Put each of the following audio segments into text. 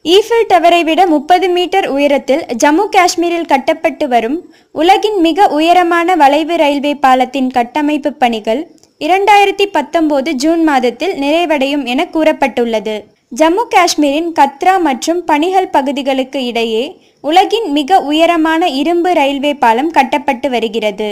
Eiffel டவரை விட 30 metre உயரத்தில் ஜம்மு காஷ்மீரில் கட்டப்பட்டு வரும் உலகின் மிக உயரமான வளைவு ரயில்வே பாலத்தின் கட்டமைப்பு பணிகள் 2019 ஜூன் மாதத்தில் நிறைவடையும் என கூறப்பட்டுள்ளது. ஜம்மு காஷ்மீரின் கத்ரா மற்றும் பனிஹல் பகுதிகளுக்கு இடையே உலகின் மிக உயரமான இரும்பு ரயில்வே பாலம் கட்டப்பட்டு வருகிறது.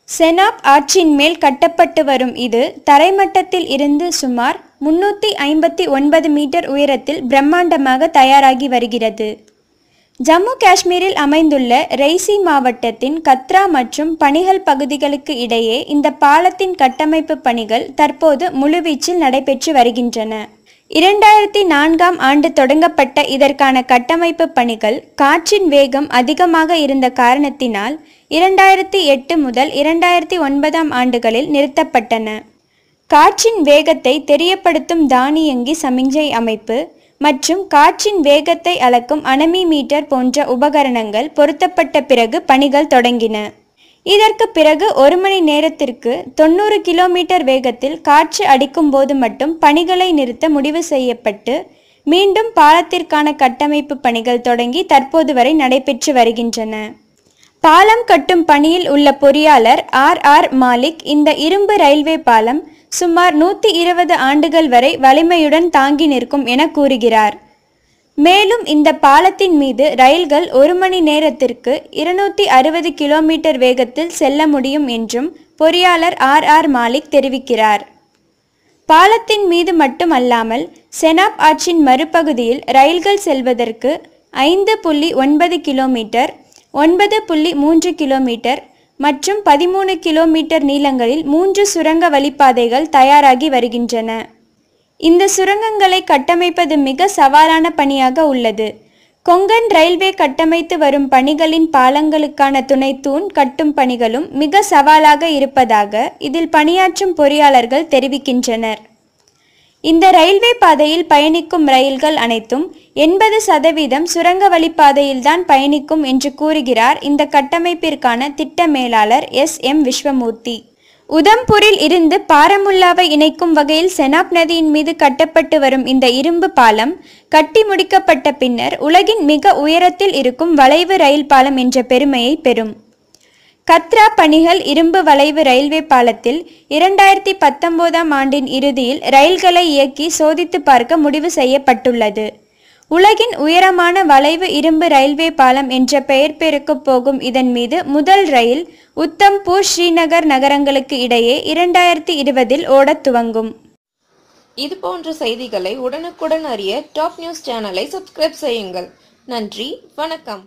செனாப் ஆற்றின் மேல் கட்டப்பட்டு வரும் இது தரைமட்டத்தில் இருந்து சுமார் 359 மீட்டர் உயரத்தில் பிரம்மாண்டமாக தயாராகி வருகிறது. ஜம்மு காஷ்மீரில் அமைந்துள்ள ரெய்சி மாவட்டத்தின் கத்ரா மற்றும் பனிஹல் பகுதிகளுக்கு இடையே இந்த பாலத்தின் கட்டமைப்பு பணிகள் தற்போது முழுவீச்சில் நடைபெற்று வருகின்றன. 2004ஆம் ஆண்டு தொடங்கப்பட்ட இதற்கான கட்டமைப்பு பணிகள் காற்றின் வேகம் அதிகமாக இருந்த காரணத்தினால் 2008 முதல் 2009ஆம் ஆண்டுகளில் நிறுத்தப்பட்டன. காற்றின் வேகத்தை தெரியப்படுத்தும் தானியங்கி சமிஞ்சை அமைப்பு மற்றும் காற்றின் வேகத்தை அளக்கும் அனமிமீட்டர் போன்ற உபகரணங்கள் பொருத்தப்பட்ட பிறகு பணிகள் தொடங்கின. இதற்கு பிறகு 1 மணி நேரத்திற்கு 90 கிலோமீட்டர் வேகத்தில் காற்று அடிக்கும் போது மட்டும் பணிகளை நிறுத்த முடிவு செய்யப்பட்டு மீண்டும் பாலத்திற்கான கட்டமைப்பு பணிகள் தொடங்கி தற்போது வரை நடைபெற்று வருகின்றன. பாலம் கட்டும் பணியில் உள்ள பொறியாளர் R. மாலிக் இந்த இரும்பு ரயில்வே பாலம் சுமார் 120 ஆண்டுகள் வரை வலிமையுடன் தாங்கி நிற்கும் என கூறுகிறார். மேலும் இந்த பாலத்தின் மீது ரயில்கள் 1 மணி நேரத்திற்கு 260 கிலோமீட்டர் வேகத்தில் செல்ல முடியும் என்றும் பொறியாளர் R. மாலிக் தெரிவிக்கிறார். பாலத்தின் மீது மட்டுமல்லாமல் செனாப் ஆற்றின் மறுபகுதியில் ரயில்கள் செல்வதற்கு 5.9 கிலோமீட்டர், 9.3 கிலோமீட்டர் மற்றும் 13 கிலோமீட்டர் நீளங்களில் 3 சுரங்க வழிப்பாதைகள் தயாராகி வருகின்றன. இந்த சுரங்கங்களை கட்டமைப்பது மிக சவாலான பணியாக உள்ளது. கொங்கன் ரயில்வே கட்டமைத்து வரும் பணிகளின் பாலங்களுக்கான துணை தூண் கட்டும் பணிகளும் மிக சவாலாக இருப்பதாக இதில் பணியாற்றும் பொறியாளர்கள் தெரிவிக்கின்றனர். இந்த ரயில்வே பாதையில் பயணிக்கும் ரயில்கள் அனைத்தும் 80% சுரங்க வழிப்பாதையில்தான் பயணிக்கும் என்று கூறுகிறார் இந்த கட்டமைப்பிற்கான திட்ட மேலாளர் S. விஸ்வமூர்த்தி. உதம்பூரில் இருந்து பாரமுல்லாவை இணைக்கும் வகையில் செனாப் நதியின் மீது கட்டப்பட்டு வரும் இந்த இரும்பு பாலம் கட்டி முடிக்கப்பட்ட பின்னர் உலகின் மிக உயரத்தில் இருக்கும் வளைவு ரயில் பாலம் என்ற பெருமையை பெறும். கத்ரா பனிஹல் இரும்பு வளைவு ரயில்வே பாலத்தில் 2019ஆம் ஆண்டின் இறுதியில் ரயில்களை இயக்கி சோதித்து பார்க்க முடிவு செய்யப்பட்டுள்ளது. உலகின் உயரமான வளைவு இரும்பு ரயில்வே பாலம் என்ற பெயர் பெறக்கப் போகும் இதன் மீது முதல் ரயில் உத்தம்பூர் ஸ்ரீநகர் நகரங்களுக்கு இடையே 2020இல் ஓடத் துவங்கும். இது போன்ற செய்திகளை உடனுக்குடன் அறிய டாப் நியூஸ் சேனலை சப்ஸ்கிரைப் செய்யுங்கள். நன்றி, வணக்கம்.